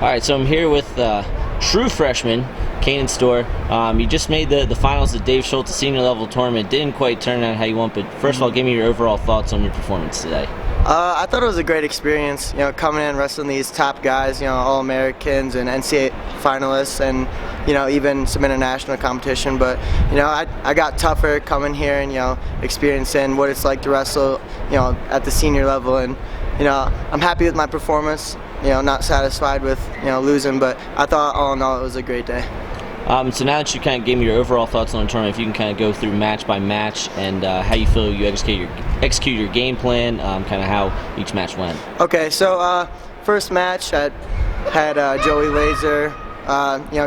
All right, so I'm here with true freshman Kanen Storr. You just made the finals of Dave Schultz senior level tournament. Didn't quite turn out how you want, but first of all, give me your overall thoughts on your performance today. I thought it was a great experience, coming in wrestling these top guys, All-Americans and NCAA finalists, and even some international competition. But I got tougher coming here and experiencing what it's like to wrestle, at the senior level. And I'm happy with my performance. Not satisfied with losing, but I thought all in all it was a great day. So now that you kind of gave me your overall thoughts on the tournament, if you can kind of go through match by match and how you feel you execute your game plan, kind of how each match went. Okay, so first match I had Joey Laser.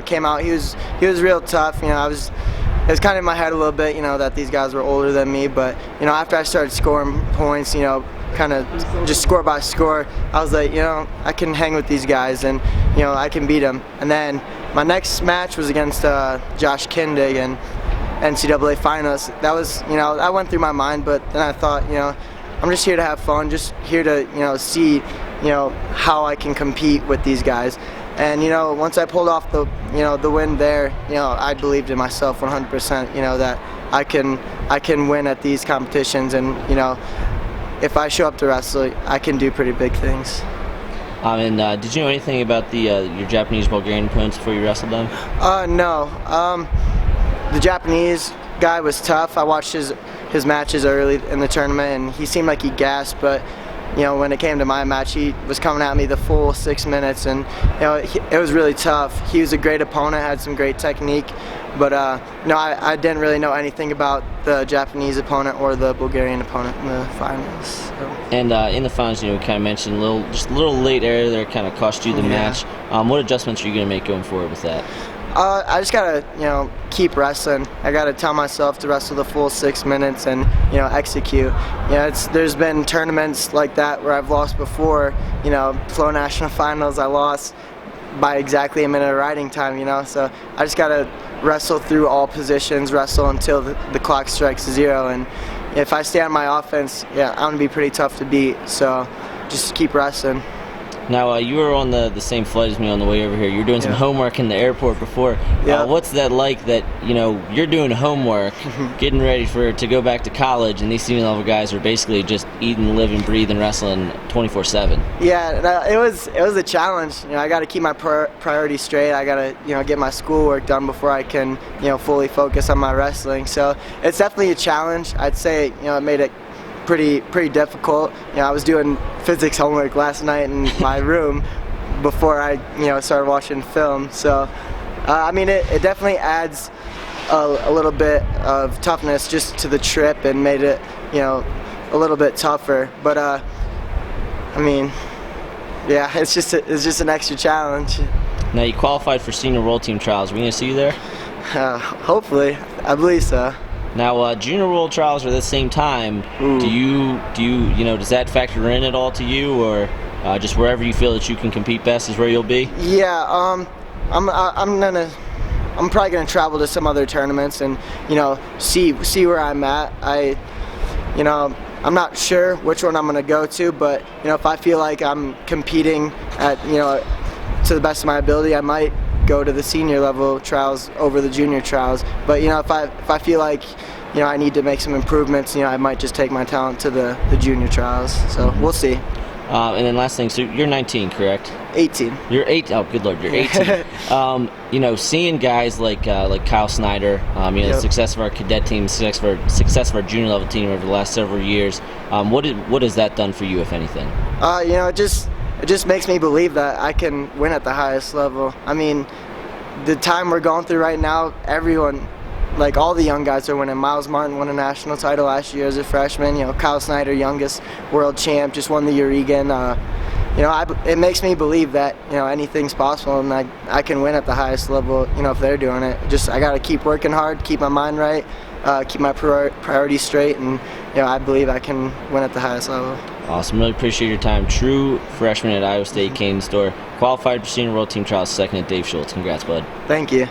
Came out. He was real tough. It was kind of in my head a little bit, that these guys were older than me. But after I started scoring points, kind of just score by score, I was like, I can hang with these guys and I can beat them. And then my next match was against Josh Kindig in NCAA finals. That was, that went through my mind, but then I thought, I'm just here to have fun, just here to see, how I can compete with these guys. And once I pulled off the win there, I believed in myself 100%. That I can win at these competitions, and if I show up to wrestle, I can do pretty big things. And did you know anything about your Japanese Bulgarian opponents before you wrestled them? No. The Japanese guy was tough. I watched his matches early in the tournament, and he seemed like he gasped, but when it came to my match, he was coming at me the full 6 minutes, and it was really tough. He was a great opponent, had some great technique, but I didn't really know anything about the Japanese opponent or the Bulgarian opponent in the finals. So. And in the finals, we kind of mentioned just a little late error there kind of cost you the match. What adjustments are you going to make going forward with that? I just gotta, keep wrestling. I gotta tell myself to wrestle the full 6 minutes and, execute. There's been tournaments like that where I've lost before. Flow National Finals, I lost by exactly a minute of riding time. So I just gotta wrestle through all positions, wrestle until the clock strikes 0. And if I stay on my offense, I'm gonna be pretty tough to beat. So just keep wrestling. Now, you were on the same flight as me on the way over here. You were doing some homework in the airport before. What's that like that, you're doing homework, getting ready to go back to college, and these senior level guys are basically just eating, living, breathing, wrestling 24/7? Yeah, it was a challenge. I got to keep my priorities straight. I got to, get my schoolwork done before I can, fully focus on my wrestling. So it's definitely a challenge. I'd say, it made it pretty difficult. I was doing physics homework last night in my room before I started watching film. So it definitely adds a little bit of toughness just to the trip and made it a little bit tougher. But it's just an extra challenge. Now, you qualified for senior world team trials. Are we going to see you there? Hopefully, I believe so. Now, junior world trials are at the same time. Ooh. Do you does that factor in at all to you, or just wherever you feel that you can compete best is where you'll be? Yeah, I'm probably gonna travel to some other tournaments and see where I'm at. I'm not sure which one I'm gonna go to, but if I feel like I'm competing at to the best of my ability, I might go to the senior level trials over the junior trials. But if I feel like I need to make some improvements, I might just take my talent to the junior trials. So we'll see. And then last thing, so you're 19, correct? 18. You're 8. Oh, good Lord, you're 18. Seeing guys like Kyle Snyder, the success of our cadet team, success of our junior level team over the last several years. What has that done for you, if anything? It just makes me believe that I can win at the highest level. The time we're going through right now, everyone, like all the young guys are winning. Miles Martin won a national title last year as a freshman. Kyle Snyder, youngest world champ, just won the Eureka. It makes me believe that anything's possible, and I can win at the highest level. If they're doing it, I got to keep working hard, keep my mind right, keep my priorities straight, and I believe I can win at the highest level. Awesome. Really appreciate your time. True freshman at Iowa State, Kanen Storr. Qualified for senior world team trials, second at Dave Schultz. Congrats, bud. Thank you.